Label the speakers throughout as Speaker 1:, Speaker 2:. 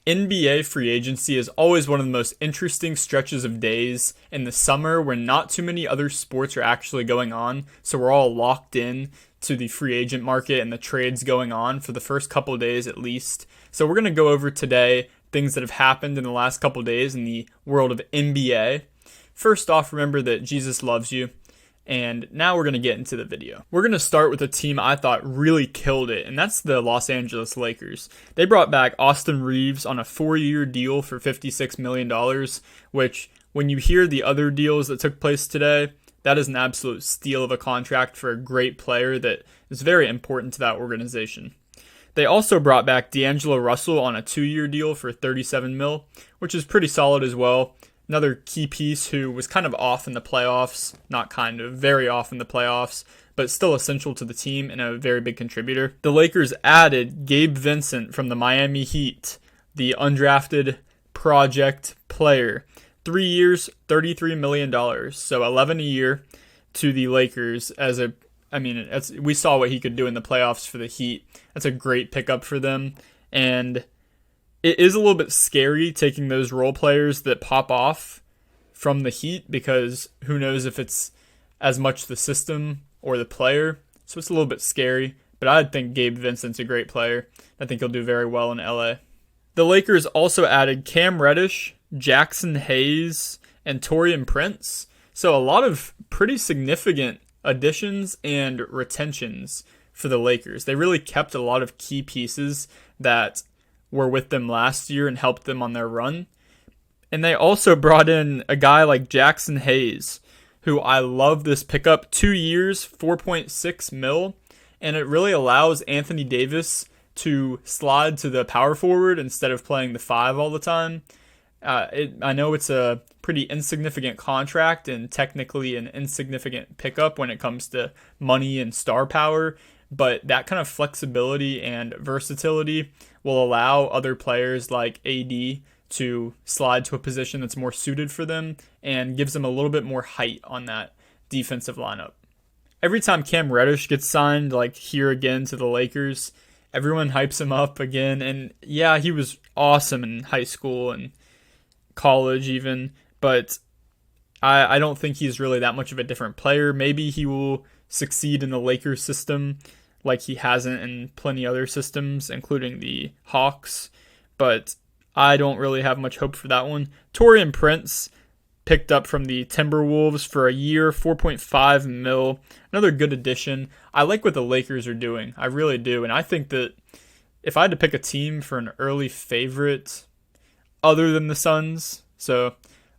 Speaker 1: NBA free agency is always one of the most interesting stretches of days in the summer when not too many other sports are actually going on. So we're all locked in to the free agent market and the trades going on for the first couple of days at least. So we're going to go over today things that have happened in the last couple of days in the world of NBA. First off, remember that Jesus loves you. And now we're going to get into the video. We're going to start with a team I thought really killed it, and that's the Los Angeles Lakers. They brought back Austin Reeves on a 4-year deal for $56 million, which, when you hear the other deals that took place today, that is an absolute steal of a contract for a great player that is very important to that organization. They also brought back D'Angelo Russell on a 2-year deal for $37 million, which is pretty solid as well. Another key piece who was kind of off in the playoffs, not kind of, very off in the playoffs, but still essential to the team and a very big contributor. The Lakers added Gabe Vincent from the Miami Heat, the undrafted project player. 3 years, $33 million, so $11 a year to the Lakers we saw what he could do in the playoffs for the Heat. That's a great pickup for them, and it is a little bit scary taking those role players that pop off from the Heat because who knows if it's as much the system or the player. So it's a little bit scary, but I think Gabe Vincent's a great player. I think he'll do very well in LA. The Lakers also added Cam Reddish, Jackson Hayes, and Taurean Prince. So a lot of pretty significant additions and retentions for the Lakers. They really kept a lot of key pieces that were with them last year and helped them on their run. And they also brought in a guy like Jackson Hayes, who I love this pickup. 2 years, $4.6 million, and it really allows Anthony Davis to slide to the power forward instead of playing the 5 all the time. I know it's a pretty insignificant contract and technically an insignificant pickup when it comes to money and star power, but that kind of flexibility and versatility will allow other players like AD to slide to a position that's more suited for them and gives them a little bit more height on that defensive lineup. Every time Cam Reddish gets signed, like here again to the Lakers, everyone hypes him up again. And yeah, he was awesome in high school and college even, but I don't think he's really that much of a different player. Maybe he will succeed in the Lakers system like he hasn't in plenty other systems, including the Hawks, but I don't really have much hope for that one. Taurean Prince picked up from the Timberwolves for a year, $4.5 million. Another good addition. I like what the Lakers are doing. I really do, and I think that if I had to pick a team for an early favorite other than the Suns, so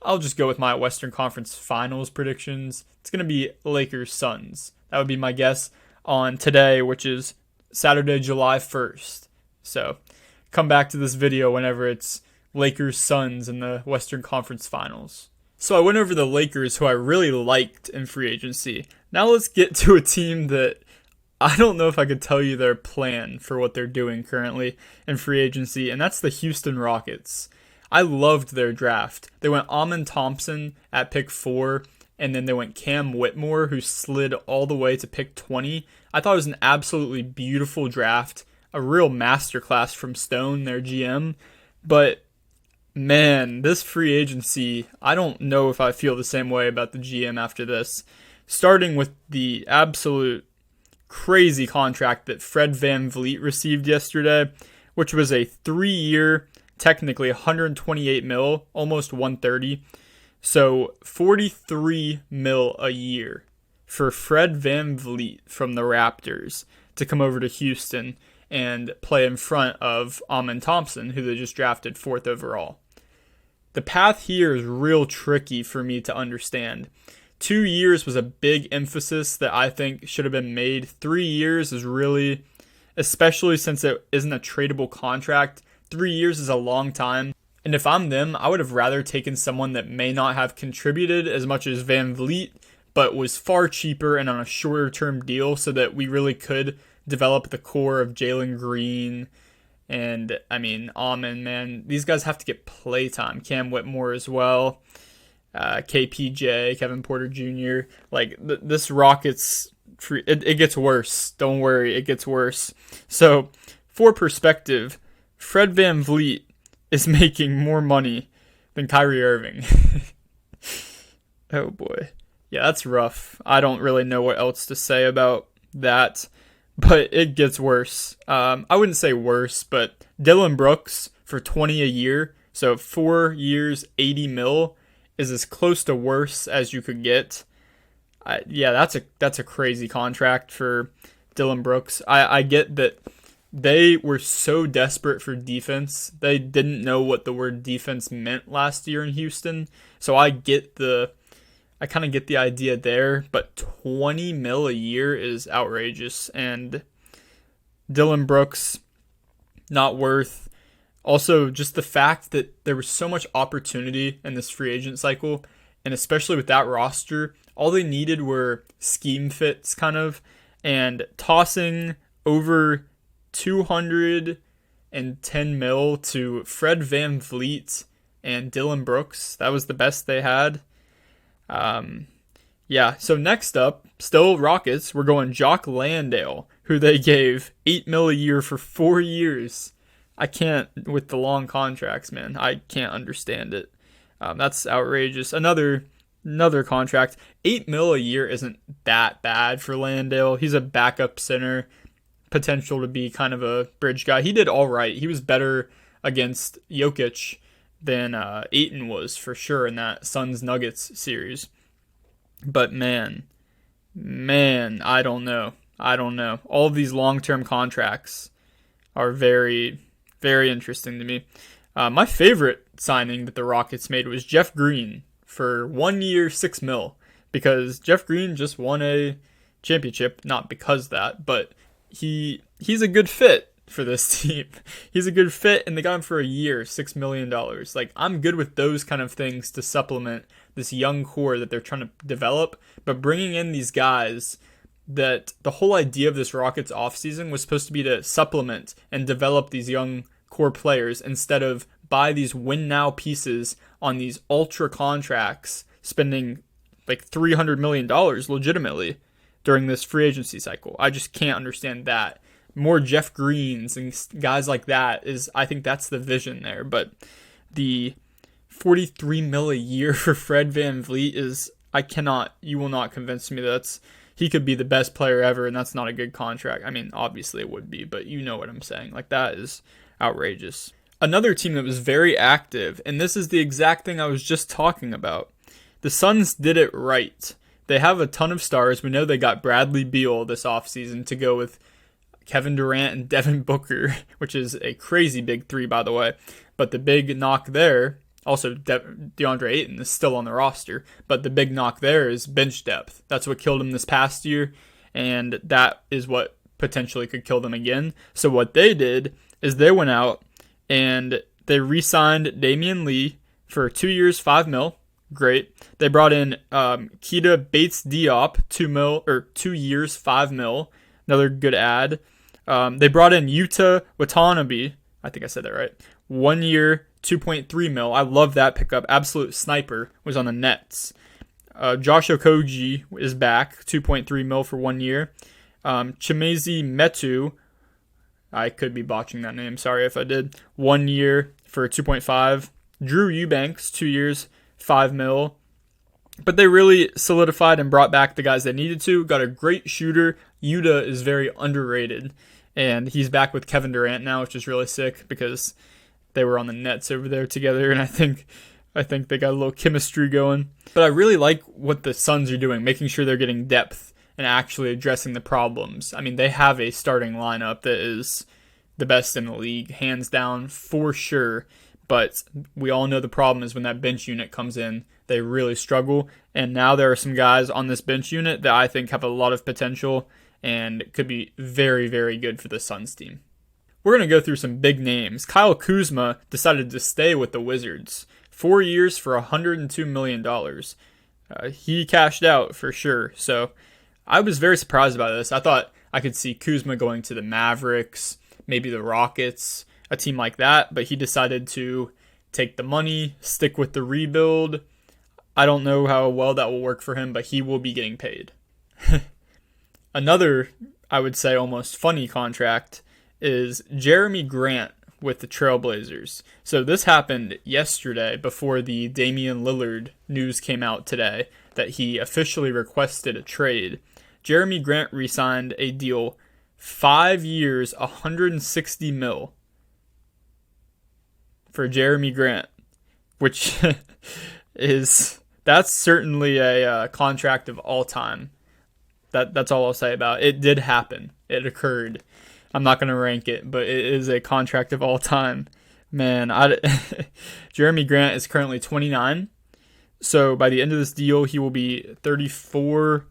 Speaker 1: I'll just go with my Western Conference Finals predictions. It's going to be Lakers-Suns. That would be my guess on today, which is Saturday, July 1st. So come back to this video whenever it's Lakers-Suns in the Western Conference Finals. So I went over the Lakers, who I really liked in free agency. Now let's get to a team that I don't know if I could tell you their plan for what they're doing currently in free agency, and that's the Houston Rockets. I loved their draft. They went Amen Thompson at pick 4, and then they went Cam Whitmore, who slid all the way to pick 20. I thought it was an absolutely beautiful draft, a real masterclass from Stone, their GM. But man, this free agency, I don't know if I feel the same way about the GM after this. Starting with the absolute crazy contract that Fred VanVleet received yesterday, which was a 3-year, technically $128 million, almost $130. So $43 million a year for Fred VanVleet from the Raptors to come over to Houston and play in front of Amen Thompson, who they just drafted 4th overall. The path here is real tricky for me to understand. 2 years was a big emphasis that I think should have been made. 3 years is really, especially since it isn't a tradable contract, 3 years is a long time. And if I'm them, I would have rather taken someone that may not have contributed as much as VanVleet, but was far cheaper and on a shorter term deal so that we really could develop the core of Jalen Green. And Amen, man, these guys have to get play time. Cam Whitmore as well. KPJ, Kevin Porter Jr. This Rockets, it gets worse. Don't worry, it gets worse. So, for perspective, Fred VanVleet is making more money than Kyrie Irving. Oh boy. Yeah, that's rough. I don't really know what else to say about that, but it gets worse. I wouldn't say worse, but Dillon Brooks for 20 a year, so 4 years, 80 mil, is as close to worse as you could get. Yeah, that's a crazy contract for Dillon Brooks. I get that they were so desperate for defense. They didn't know what the word defense meant last year in Houston. So I kind of get the idea there, but 20 mil a year is outrageous, and Dillon Brooks not worth. Also, just the fact that there was so much opportunity in this free agent cycle, and especially with that roster, all they needed were scheme fits, kind of, and tossing over 210 mil to Fred VanVleet and Dillon Brooks. That was the best they had. Yeah, so next up, still Rockets, we're going Jock Landale, who they gave 8 mil a year for 4 years. I can't, with the long contracts, man, I can't understand it. That's outrageous. Another contract. 8 mil a year isn't that bad for Landale. He's a backup center, potential to be kind of a bridge guy. He did all right. He was better against Jokic than Ayton was for sure in that Suns-Nuggets series. But man, I don't know. All of these long-term contracts are very, very interesting to me. My favorite signing that the Rockets made was Jeff Green for 1 year, 6 mil, because Jeff Green just won a championship. Not because of that, but he's a good fit for this team. He's a good fit, and they got him for a year, $6 million. Like, I'm good with those kind of things to supplement this young core that they're trying to develop, but bringing in these guys, that the whole idea of this Rockets offseason was supposed to be to supplement and develop these young core players instead of buy these win now pieces on these ultra contracts, spending like $300 million legitimately during this free agency cycle. I just can't understand that. More Jeff Greens and guys like that I think that's the vision there. But the 43 mil a year for Fred VanVleet you will not convince me that he could be the best player ever, and that's not a good contract. I mean, obviously it would be, but you know what I'm saying. Like, that is outrageous. Another team that was very active, and this is the exact thing I was just talking about. The Suns did it right. They have a ton of stars. We know they got Bradley Beal this offseason to go with Kevin Durant and Devin Booker, which is a crazy big three, by the way. But the big knock there, also DeAndre Ayton is still on the roster, but the big knock there is bench depth. That's what killed him this past year, and that is what potentially could kill them again. So what they did is they went out and they re-signed Damian Lee for 2 years, 5 mil. Great. They brought in Keita Bates-Diop, 2 years, 5 mil. Another good ad. They brought in Yuta Watanabe. I think I said that right. 1 year, 2.3 mil. I love that pickup. Absolute sniper. Was on the Nets. Josh Okogie is back. 2.3 mil for 1 year. Chimezie Metu. I could be botching that name. Sorry if I did. 1 year for 2.5. Drew Eubanks, 2 years, 5 mil. But they really solidified and brought back the guys they needed to. Got a great shooter. Yuta is very underrated. And he's back with Kevin Durant now, which is really sick because they were on the Nets over there together. And I think they got a little chemistry going. But I really like what the Suns are doing, making sure they're getting depth and actually addressing the problems. I mean, they have a starting lineup that is the best in the league, hands down, for sure. But we all know the problem is when that bench unit comes in, they really struggle. And now there are some guys on this bench unit that I think have a lot of potential and could be very, very good for the Suns team. We're going to go through some big names. Kyle Kuzma decided to stay with the Wizards. 4 years for $102 million. He cashed out for sure. So I was very surprised by this. I thought I could see Kuzma going to the Mavericks, maybe the Rockets, a team like that. But he decided to take the money, stick with the rebuild. I don't know how well that will work for him, but he will be getting paid. Another, I would say, almost funny contract is Jeremy Grant with the Trailblazers. So this happened yesterday before the Damian Lillard news came out today that he officially requested a trade. Jeremy Grant re-signed a deal 5 years, $160 million for Jeremy Grant, which that's certainly a contract of all time. That's all I'll say about it. It did happen. It occurred. I'm not going to rank it, but it is a contract of all time. Man, Jeremy Grant is currently 29. So by the end of this deal, he will be 34.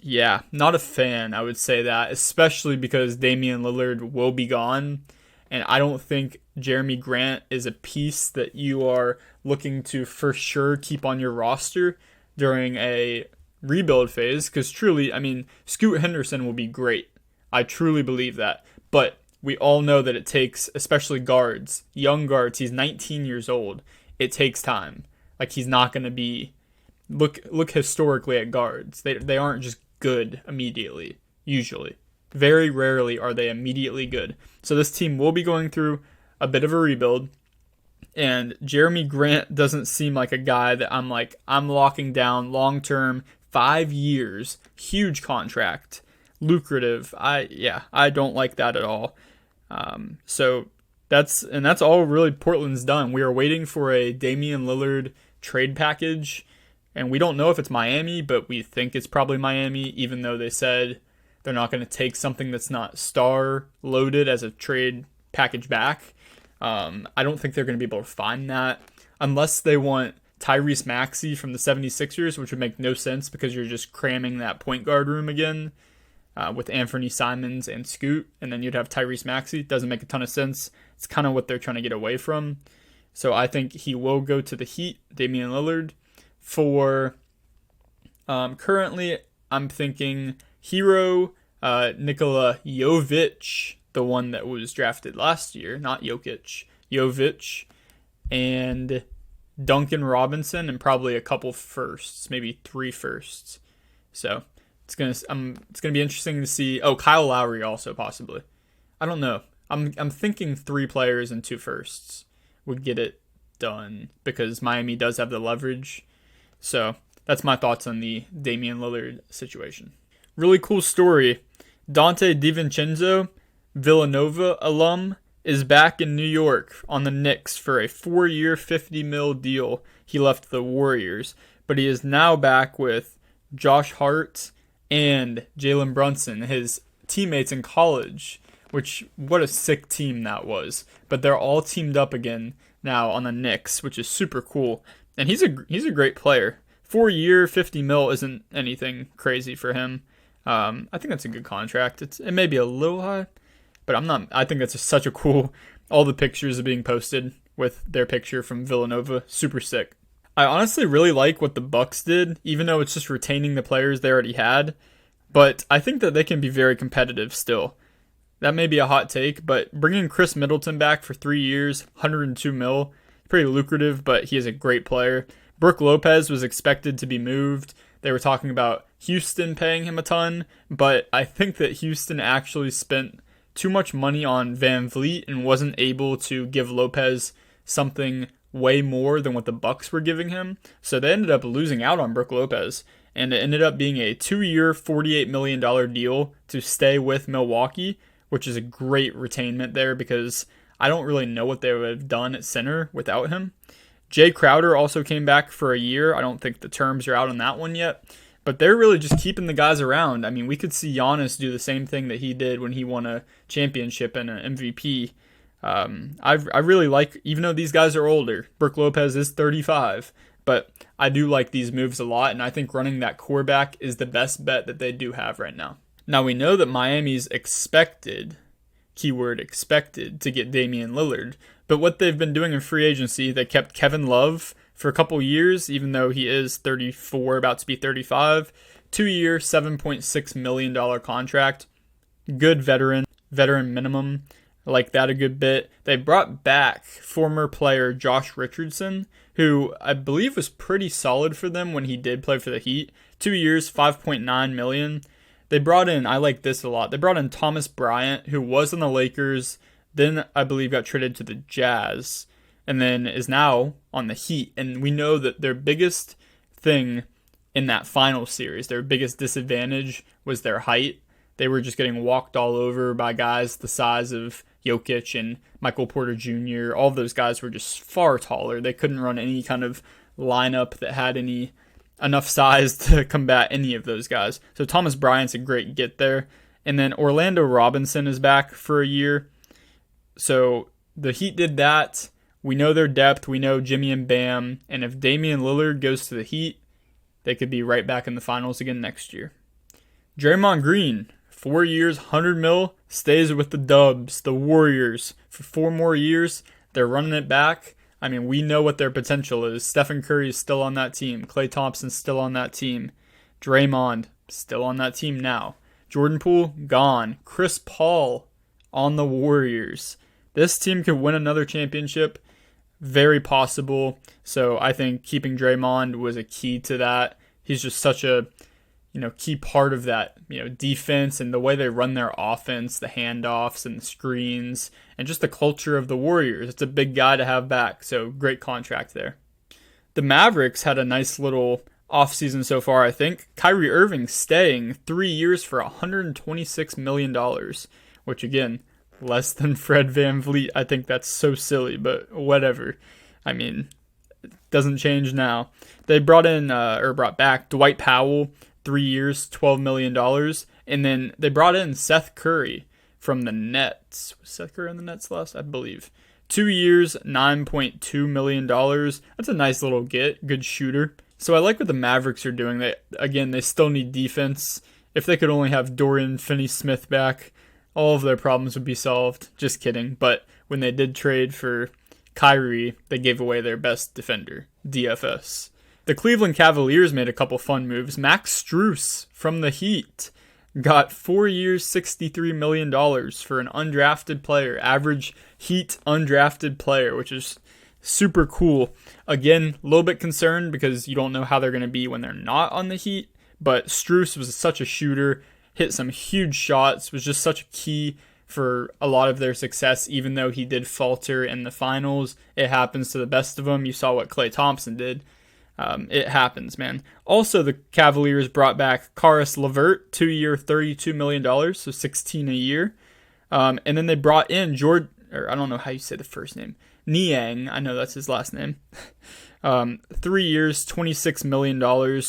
Speaker 1: Yeah, not a fan, I would say that, especially because Damian Lillard will be gone. And I don't think Jeremy Grant is a piece that you are looking to for sure keep on your roster during a rebuild phase. Because truly, I mean, Scoot Henderson will be great. I truly believe that. But we all know that it takes, especially guards, young guards, he's 19 years old. It takes time. Like, he's not going to be... Look historically at guards. They aren't just good immediately, usually. Very rarely are they immediately good. So this team will be going through a bit of a rebuild. And Jeremy Grant doesn't seem like a guy that I'm locking down long-term, 5 years, huge contract, lucrative. I don't like that at all. So that's all really Portland's done. We are waiting for a Damian Lillard trade package. And we don't know if it's Miami, but we think it's probably Miami, even though they said they're not going to take something that's not star loaded as a trade package back. I don't think they're going to be able to find that unless they want Tyrese Maxey from the 76ers, which would make no sense because you're just cramming that point guard room again with Anthony Simons and Scoot, and then you'd have Tyrese Maxey. Doesn't make a ton of sense. It's kind of what they're trying to get away from. So I think he will go to the Heat, Damian Lillard. For currently, I'm thinking Hero, Nikola Jovic, the one that was drafted last year, not Jokic, Jovic, and Duncan Robinson, and probably a couple firsts, maybe 3 firsts. So it's gonna be interesting to see. Oh, Kyle Lowry also possibly. I don't know. I'm thinking 3 players and 2 firsts would get it done because Miami does have the leverage. So that's my thoughts on the Damian Lillard situation. Really cool story. Dante DiVincenzo, Villanova alum, is back in New York on the Knicks for a 4-year, $50 million deal. He left the Warriors, but he is now back with Josh Hart and Jalen Brunson, his teammates in college, which, what a sick team that was. But they're all teamed up again now on the Knicks, which is super cool. And he's a great player. 4-year, $50 million isn't anything crazy for him. I think that's a good contract. It may be a little high, but I think that's such a cool. All the pictures are being posted with their picture from Villanova. Super sick. I honestly really like what the Bucks did, even though it's just retaining the players they already had. But I think that they can be very competitive still. That may be a hot take, but bringing Chris Middleton back for 3 years, $102 million. Pretty lucrative, but he is a great player. Brook Lopez was expected to be moved. They were talking about Houston paying him a ton, but I think that Houston actually spent too much money on Van Vliet and wasn't able to give Lopez something way more than what the Bucks were giving him. So they ended up losing out on Brook Lopez, and it ended up being a 2-year, $48 million deal to stay with Milwaukee, which is a great retainment there because I don't really know what they would have done at center without him. Jay Crowder also came back for a year. I don't think the terms are out on that one yet. But they're really just keeping the guys around. I mean, we could see Giannis do the same thing that he did when he won a championship and an MVP. I really like, even though these guys are older, Brook Lopez is 35, but I do like these moves a lot, and I think running that core back is the best bet that they do have right now. Now, we know that Miami's expected, keyword expected, to get Damian Lillard, but what they've been doing in free agency, they kept Kevin Love for a couple years, even though he is 34, about to be 35. 2-year, $7.6 million contract. Good veteran minimum. I like that a good bit. They brought back former player Josh Richardson, who I believe was pretty solid for them when he did play for the Heat. 2 years, $5.9 million. They brought in, I like this a lot, they brought in Thomas Bryant, who was on the Lakers, then I believe got traded to the Jazz, and then is now on the Heat. And we know that their biggest thing in that final series, their biggest disadvantage was their height. They were just getting walked all over by guys the size of Jokic and Michael Porter Jr. All of those guys were just far taller. They couldn't run any kind of lineup that had enough size to combat any of those guys. So Thomas Bryant's a great get there. And then Orlando Robinson is back for a year. So the Heat did that. We know their depth. We know Jimmy and Bam. And if Damian Lillard goes to the Heat, they could be right back in the finals again next year. Draymond Green, 4 years, $100 million, stays with the Dubs, the Warriors, for 4 more years. They're running it back. I mean, we know what their potential is. Stephen Curry is still on that team. Klay Thompson's still on that team. Draymond, still on that team now. Jordan Poole, gone. Chris Paul on the Warriors. This team could win another championship. Very possible. So I think keeping Draymond was a key to that. He's just such a key part of that, defense and the way they run their offense, the handoffs and the screens, and just the culture of the Warriors. It's a big guy to have back, so great contract there. The Mavericks had a nice little offseason so far, I think. Kyrie Irving staying 3 years for $126 million, which again, less than Fred VanVleet. I think that's so silly, but whatever. I mean, it doesn't change now. They brought back Dwight Powell, 3 years, $12 million. And then they brought in Seth Curry from the Nets. Was Seth Curry on the Nets last? I believe. 2 years, $9.2 million. That's a nice little get. Good shooter. So I like what the Mavericks are doing. They still need defense. If they could only have Dorian Finney-Smith back, all of their problems would be solved. Just kidding. But when they did trade for Kyrie, they gave away their best defender, DFS. The Cleveland Cavaliers made a couple fun moves. Max Strus from the Heat got 4 years, $63 million for an undrafted player, average Heat undrafted player, which is super cool. Again, a little bit concerned because you don't know how they're going to be when they're not on the Heat, but Strus was such a shooter, hit some huge shots, was just such a key for a lot of their success, even though he did falter in the finals. It happens to the best of them. You saw what Klay Thompson did. It happens, man. Also, the Cavaliers brought back Karis LeVert, 2 year, $32 million, so $16 a year. And then they brought in I don't know how you say the first name, Niang, I know that's his last name. 3 years, $26 million.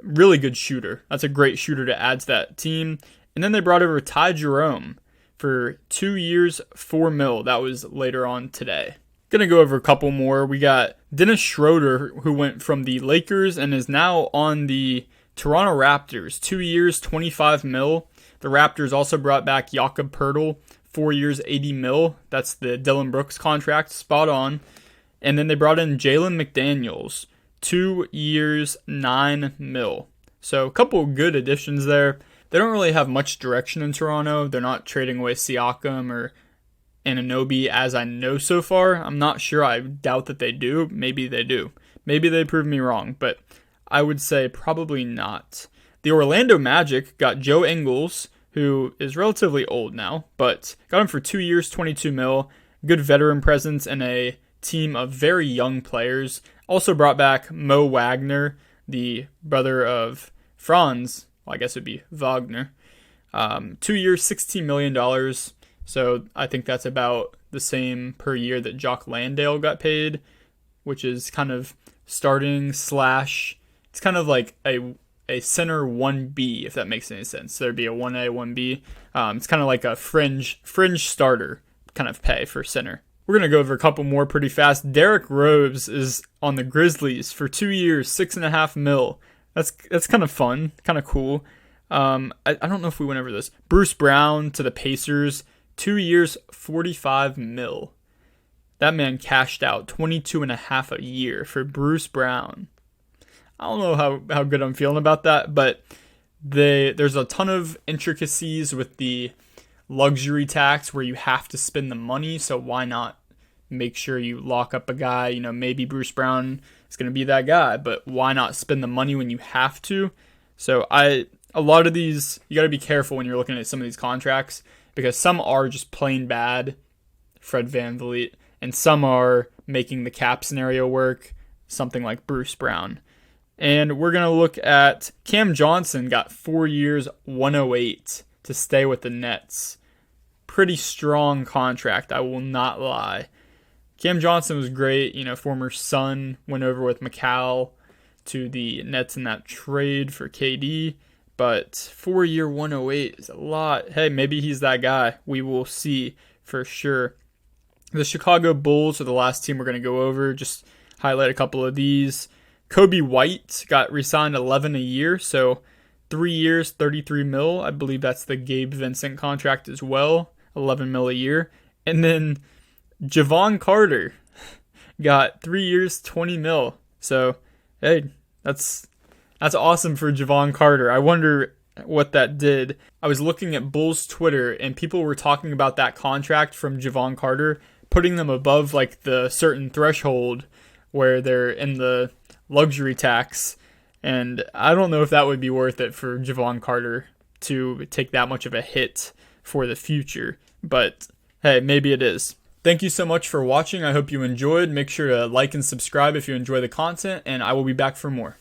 Speaker 1: Really good shooter. That's a great shooter to add to that team. And then they brought over Ty Jerome for 2 years, $4 million. That was later on today. Gonna go over a couple more. We got Dennis Schroeder, who went from the Lakers and is now on the Toronto Raptors. 2 years, $25 million. The Raptors also brought back Jakob Poeltl, 4 years, $80 million. That's the Dillon Brooks contract, spot on. And then they brought in Jalen McDaniels, 2 years, $9 million. So a couple of good additions there. They don't really have much direction in Toronto. They're not trading away Siakam or Anunoby as I know so far. I'm not sure. I doubt that they do. Maybe they do. Maybe they prove me wrong, but I would say probably not. The Orlando Magic got Joe Ingles, who is relatively old now, but got him for 2 years, $22 million. Good veteran presence and a team of very young players. Also brought back Mo Wagner, the brother of Franz. Well, I guess it would be Wagner. 2 years, $16 million. So I think that's about the same per year that Jock Landale got paid, which is kind of starting / it's kind of like a center 1B, if that makes any sense. So there'd be a 1A, 1B. It's kind of like a fringe starter kind of pay for center. We're going to go over a couple more pretty fast. Derrick Rose is on the Grizzlies for 2 years, $6.5 million. That's kind of fun, kind of cool. I don't know if we went over this. Bruce Brown to the Pacers, 2 years, $45 million. That man cashed out $22.5 a year for Bruce Brown. I don't know how good I'm feeling about that, but there's a ton of intricacies with the luxury tax where you have to spend the money, so why not make sure you lock up a guy? Maybe Bruce Brown is going to be that guy, but why not spend the money when you have to? So a lot of these, you got to be careful when you're looking at some of these contracts, because some are just plain bad Fred VanVleet, and some are making the cap scenario work, something like Bruce Brown. And we're going to look at Cam Johnson got 4 years, 108 to stay with the Nets. Pretty strong contract, I will not lie. Cam Johnson was great. Former Sun went over with McCall to the Nets in that trade for KD. But 4 year 108 is a lot. Hey, maybe he's that guy. We will see for sure. The Chicago Bulls are the last team we're going to go over. Just highlight a couple of these. Kobe White got re-signed 11 a year, so 3 years, 33 mil. I believe that's the Gabe Vincent contract as well, 11 mil a year. And then Javon Carter got 3 years, 20 mil. So, hey, that's awesome for Javon Carter. I wonder what that did. I was looking at Bulls Twitter, and people were talking about that contract from Javon Carter, putting them above like the certain threshold where they're in the luxury tax. And I don't know if that would be worth it for Javon Carter to take that much of a hit for the future. But hey, maybe it is. Thank you so much for watching. I hope you enjoyed. Make sure to like and subscribe if you enjoy the content, and I will be back for more.